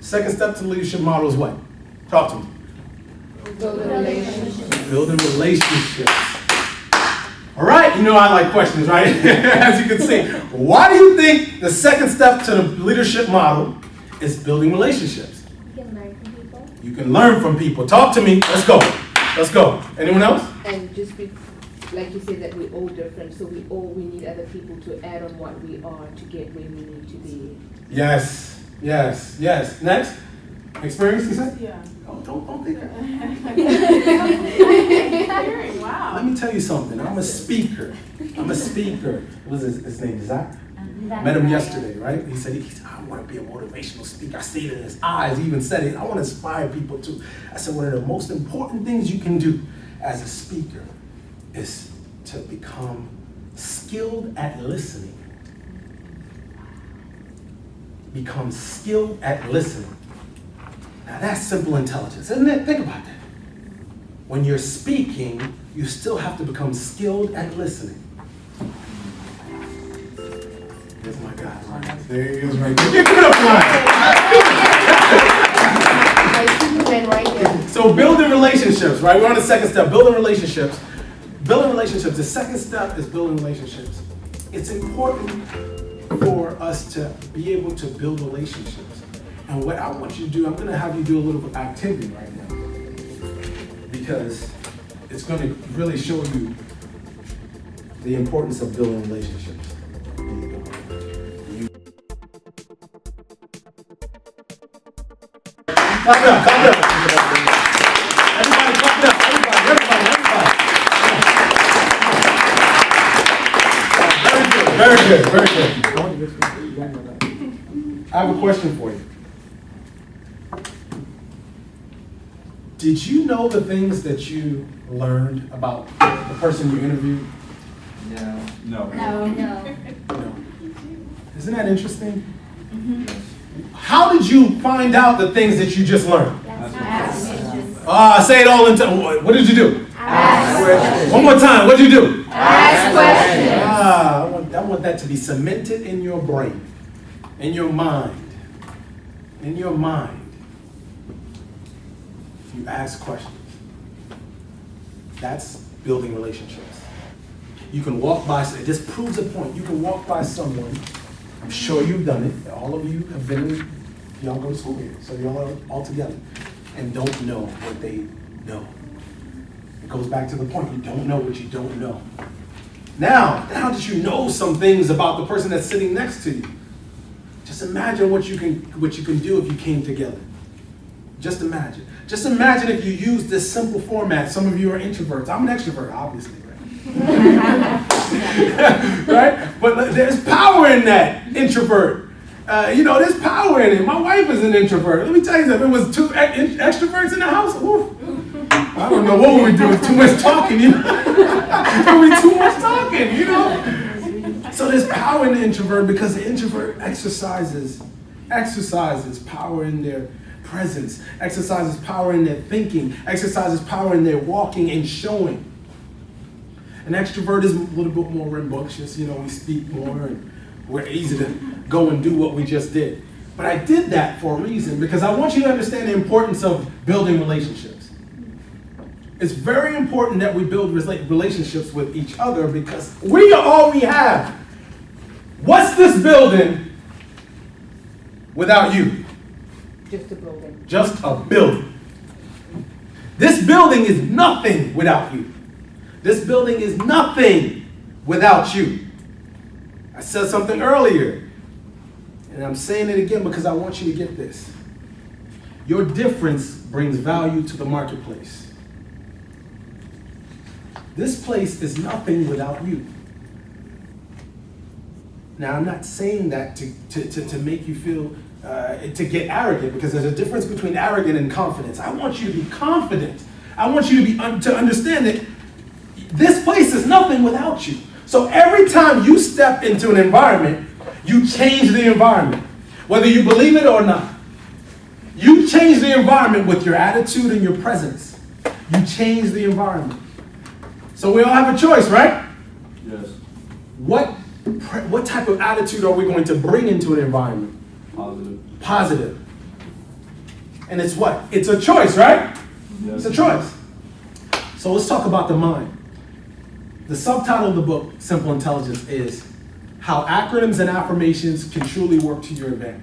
Second step to the leadership model is what? Talk to me. Building relationships. Building relationships. All right, you know I like questions, right? As you can see. Why do you think the second step to the leadership model is building relationships? You can learn from people. You can learn from people. Talk to me. Let's go. Let's go. Anyone else? And just be, like you said, that we're all different, so we need other people to add on what we are to get where we need to be. Yes, yes, yes. Next. Experience, you said? Yeah. Oh, don't think that. Wow. Let me tell you something. I'm a speaker. What was his name? Zach? Met him yesterday, right? He said, I want to be a motivational speaker. I see it in his eyes. He even said it. I want to inspire people too. I said, one of the most important things you can do as a speaker is to become skilled at listening. Become skilled at listening. Now that's simple intelligence, isn't it? Think about that. When you're speaking, you still have to become skilled at listening. There's my guy, Ryan. There he is right there. Give it up, Ryan. So building relationships, right? We're on the second step, building relationships. Building relationships, the second step is building relationships. It's important for us to be able to build relationships. And what I want you to do, I'm going to have you do a little bit of activity right now. Because it's going to really show you the importance of building relationships. There you go. Clap it up, clap it up. Everybody clap it up, everybody. Very good. I have a question for you. Did you know the things that you learned about the person you interviewed? No. No. No. Isn't that interesting? How did you find out the things that you just learned? Say it all in time. What did you do? Ask questions. One more time. What did you do? Ask questions. I want that to be cemented in your brain, in your mind. In your mind. You ask questions. That's building relationships. You can walk by, this proves a point. You can walk by someone, I'm sure you've done it, all of you have been, y'all go to school here, so y'all are all together, and don't know what they know. It goes back to the point, you don't know what you don't know. Now that you know some things about the person that's sitting next to you, just imagine what you can do if you came together. Just imagine. Just imagine if you use this simple format. Some of you are introverts. I'm an extrovert, obviously, right? Right? But there's power in that introvert. There's power in it. My wife is an introvert. Let me tell you something. If it was two extroverts in the house, ooh, I don't know what we would do with too much talking, It would be too much talking, So there's power in the introvert because the introvert exercises power in their presence, exercises power in their thinking, exercises power in their walking and showing. An extrovert is a little bit more rambunctious, we speak more and we're easy to go and do what we just did. But I did that for a reason because I want you to understand the importance of building relationships. It's very important that we build relationships with each other because we are all we have. What's this building without you? Just a building. Just a building. This building is nothing without you. This building is nothing without you. I said something earlier, and I'm saying it again because I want you to get this. Your difference brings value to the marketplace. This place is nothing without you. Now, I'm not saying that to make you feel to get arrogant, because there's a difference between arrogant and confidence. I want you to be confident. I want you to understand that this place is nothing without you. So every time you step into an environment, you change the environment, whether you believe it or not. You change the environment with your attitude and your presence. You change the environment. So we all have a choice, right? Yes. What type of attitude are we going to bring into an environment? Positive. Positive. And it's what? It's a choice, right? Yes. It's a choice. So let's talk about the mind. The subtitle of the book, Simple Intelligence, is How Acronyms and Affirmations Can Truly Work to Your Advantage.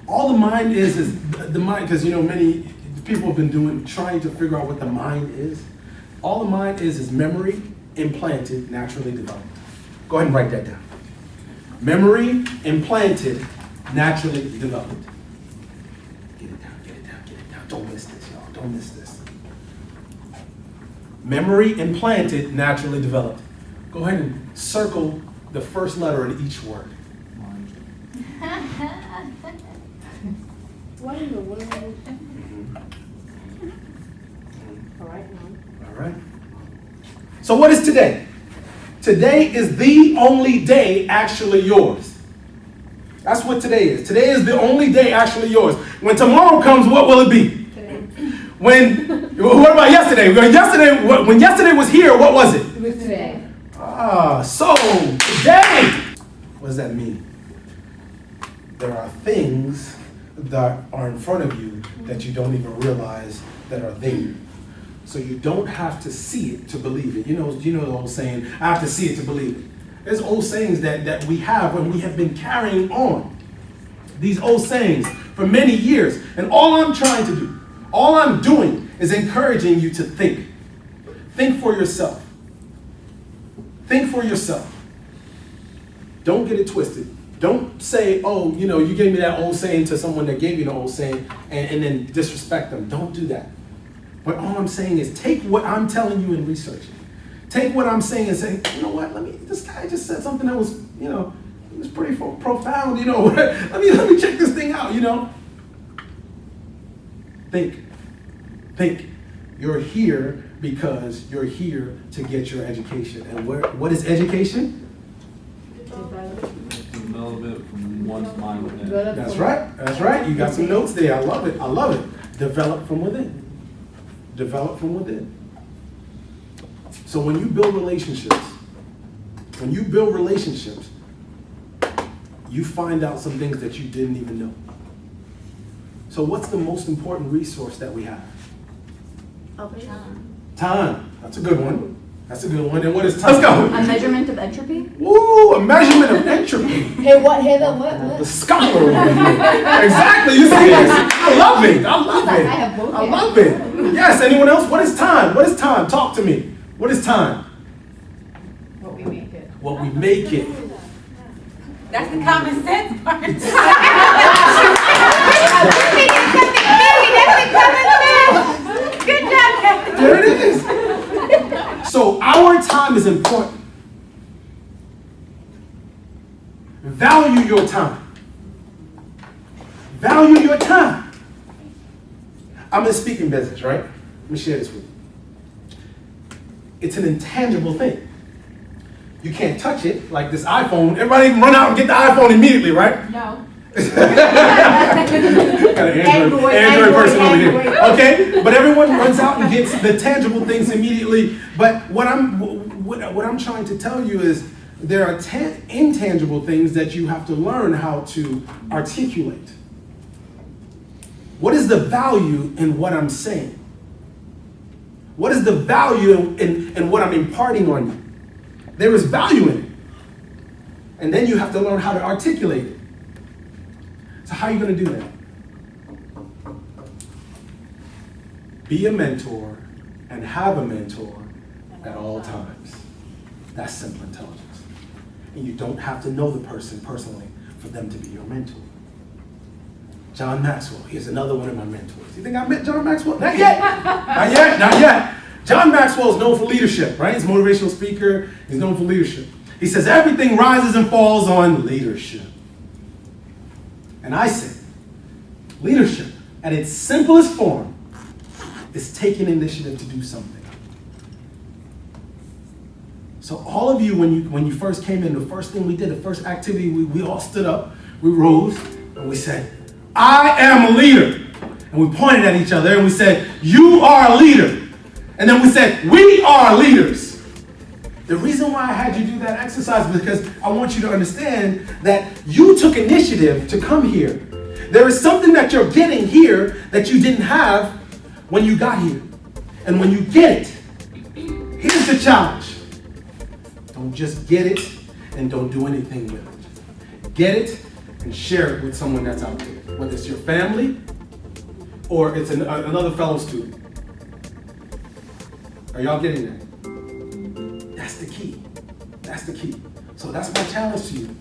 All the mind is the mind, because many people have been trying to figure out what the mind is. All the mind is memory implanted, naturally developed. Go ahead and write that down. Memory implanted, naturally developed. Get it down, get it down, get it down. Don't miss this, y'all. Don't miss this. Memory implanted, naturally developed. Go ahead and circle the first letter in each word. What in the world? All right, Mom. All right. So what is today? Today is the only day actually yours. That's what today is. Today is the only day actually yours. When tomorrow comes, what will it be? Today. What about yesterday? When yesterday was here, what was it? It was today. So today, what does that mean? There are things that are in front of you that you don't even realize that are there. So you don't have to see it to believe it. You know the old saying, I have to see it to believe it. There's old sayings that we have and we have been carrying on. These old sayings for many years. And all I'm doing is encouraging you to think. Think for yourself. Think for yourself. Don't get it twisted. Don't say, oh, you gave me that old saying to someone that gave you the old saying and then disrespect them. Don't do that. But all I'm saying is take what I'm telling you and research it. Take what I'm saying and say, you know what, this guy just said something that was, it was pretty profound, let me check this thing out, Think. You're here because you're here to get your education. And what is education? Development from one's mind within. That's right. You got some notes there. I love it. Develop from within. Develop from within. So when you build relationships, you find out some things that you didn't even know. So what's the most important resource that we have? Time. That's a good one. And what is time? Let's go. A measurement of entropy? Ooh, a measurement of entropy. Hey, what, Heather? What? The scholar over here. Exactly. You see this? I love it. I have both. I love it. Yes. Anyone else? What is time? Talk to me. What is time? What we make it. What we make it. That's the common sense part. Good job, Kevin. There it is. So our time is important. Value your time. Value your time. I'm in speaking business, right? Let me share this with you. It's an intangible thing. You can't touch it like this iPhone. Everybody run out and get the iPhone immediately, right? No. Got an Android person over here. Okay, but everyone runs out and gets the tangible things immediately. But what I'm trying to tell you is there are intangible things that you have to learn how to articulate. What is the value in what I'm saying? What is the value in what I'm imparting on you? There is value in it. And then you have to learn how to articulate it. So how are you going to do that? Be a mentor and have a mentor at all times. That's simple intelligence. And you don't have to know the person personally for them to be your mentor. John Maxwell, here's another one of my mentors. You think I met John Maxwell? Not yet. Not yet. John Maxwell is known for leadership, right? He's a motivational speaker. He's known for leadership. He says everything rises and falls on leadership. And I say, leadership, at its simplest form, is taking initiative to do something. So all of you, when you first came in, the first thing we did, the first activity, we all stood up, we rose, and we said, I am a leader. And we pointed at each other and we said, you are a leader. And then we said, we are leaders. The reason why I had you do that exercise is because I want you to understand that you took initiative to come here. There is something that you're getting here that you didn't have when you got here. And when you get it, here's the challenge. Don't just get it and don't do anything with it. Get it and share it with someone that's out there, whether it's your family or it's another fellow student. Are y'all getting that? That's the key. That's the key. So that's my challenge to you.